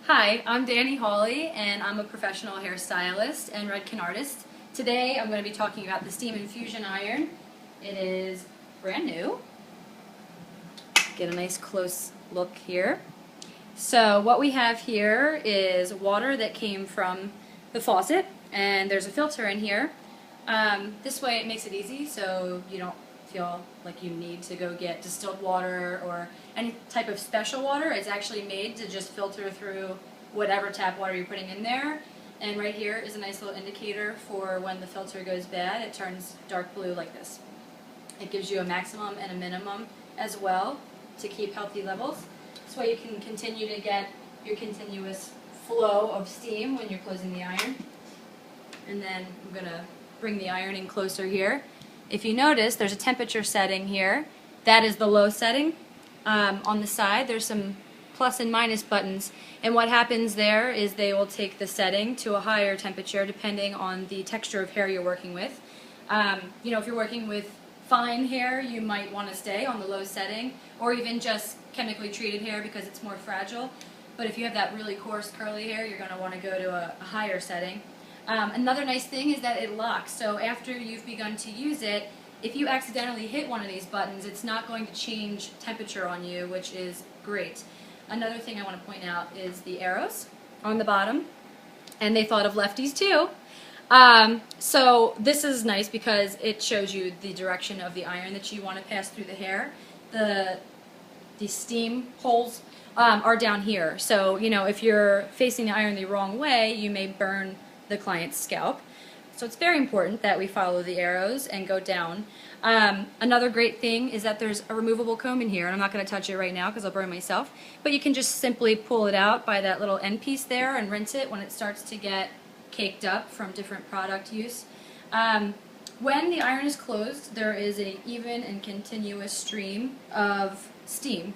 Hi, I'm Danny Hawley, and I'm a professional hairstylist and Redken artist. Today I'm going to be talking about the Steam Infusion iron. It is brand new. Get a nice close look here. So what we have here is water that came from the faucet, and there's a filter in here. This way it makes it easy so you don't feel like you need to go get distilled water or any type of special water. It's actually made to just filter through whatever tap water you're putting in there. And right here is a nice little indicator for when the filter goes bad. It turns dark blue like this. It gives you a maximum and a minimum as well to keep healthy levels. This way you can continue to get your continuous flow of steam when you're closing the iron. And then I'm going to bring the iron in closer here. If you notice, there's a temperature setting here. That is the low setting. On the side, there's some plus and minus buttons, and what happens there is they will take the setting to a higher temperature depending on the texture of hair you're working with. If you're working with fine hair, you might want to stay on the low setting, or even just chemically treated hair because it's more fragile. But if you have that really coarse curly hair, you're going to want to go to a higher setting. Another nice thing is that it locks, so after you've begun to use it, if you accidentally hit one of these buttons, it's not going to change temperature on you, which is great. Another thing I want to point out is the arrows on the bottom, and they thought of lefties too. So this is nice because it shows you the direction of the iron that you want to pass through the hair. The steam holes are down here, so if you're facing the iron the wrong way, you may burn the client's scalp. So it's very important that we follow the arrows and go down. Another great thing is that there's a removable comb in here, and I'm not going to touch it right now because I'll burn myself, but you can just simply pull it out by that little end piece there and rinse it when it starts to get caked up from different product use. When the iron is closed, there is an even and continuous stream of steam.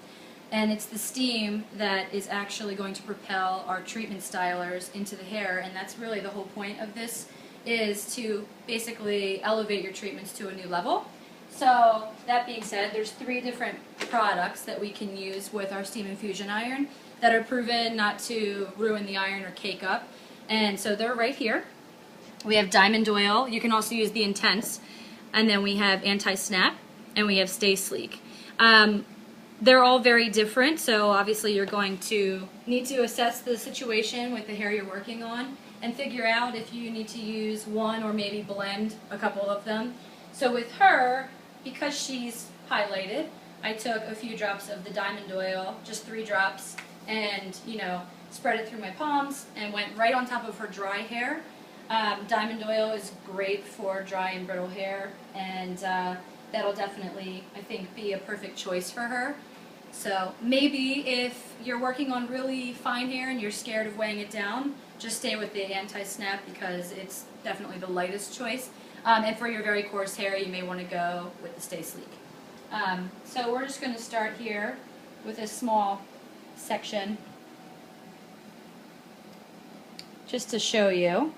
And it's the steam that is actually going to propel our treatment stylers into the hair, and that's really the whole point of this, is to basically elevate your treatments to a new level. So that being said, there's 3 different products that we can use with our steam infusion iron that are proven not to ruin the iron or cake up, and so they're right here. We have Diamond Oil, you can also use the Intense, and then we have Anti-Snap, and we have Stay Sleek. They're all very different, so obviously you're going to need to assess the situation with the hair you're working on and figure out if you need to use one or maybe blend a couple of them. So with her, because she's highlighted, I took a few drops of the Diamond Oil, just 3 drops, and spread it through my palms and went right on top of her dry hair. Diamond Oil is great for dry and brittle hair, and that'll definitely, I think, be a perfect choice for her. So maybe if you're working on really fine hair and you're scared of weighing it down, just stay with the Anti-Snap because it's definitely the lightest choice. And for your very coarse hair, you may want to go with the Stay Sleek. So we're just going to start here with a small section just to show you.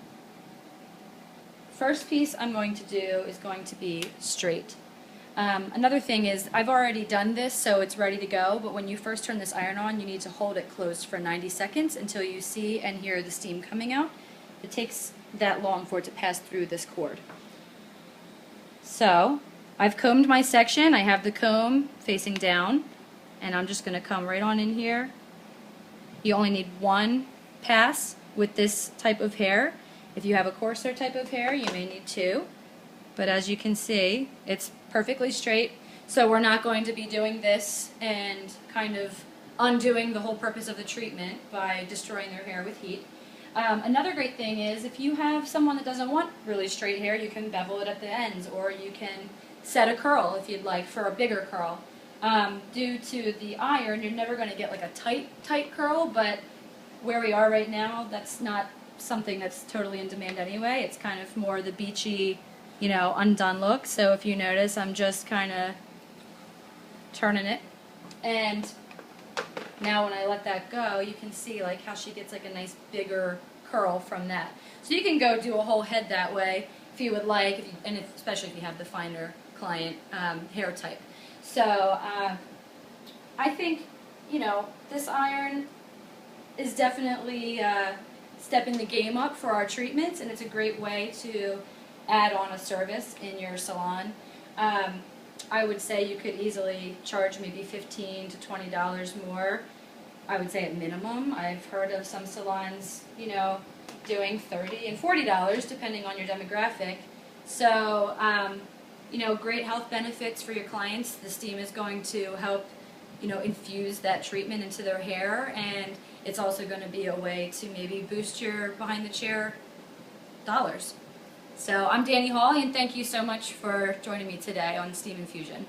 First piece I'm going to do is going to be straight. Another thing is I've already done this, so it's ready to go, but when you first turn this iron on, you need to hold it closed for 90 seconds until you see and hear the steam coming out. It takes that long for it to pass through this cord. So I've combed my section. I have the comb facing down, and I'm just going to come right on in here. You only need 1 pass with this type of hair. If you have a coarser type of hair, you may need 2. But as you can see, it's perfectly straight, so we're not going to be doing this and kind of undoing the whole purpose of the treatment by destroying their hair with heat. Another great thing is if you have someone that doesn't want really straight hair, you can bevel it at the ends, or you can set a curl if you'd like for a bigger curl. Due to the iron, you're never going to get like a tight curl, but where we are right now, that's not something that's totally in demand anyway. It's kind of more the beachy, undone look. So if you notice, I'm just kind of turning it, and now when I let that go, you can see like how she gets like a nice bigger curl from that. So you can go do a whole head that way if you would like, especially if you have the finer client hair type. So I think this iron is definitely stepping the game up for our treatments, and it's a great way to add on a service in your salon. I would say you could easily charge maybe $15 to $20 more. I would say at minimum. I've heard of some salons, doing $30 and $40 depending on your demographic. So, great health benefits for your clients. The steam is going to help, infuse that treatment into their hair, and it's also going to be a way to maybe boost your behind the chair dollars. So I'm Danny Hawley, and thank you so much for joining me today on Steam Infusion.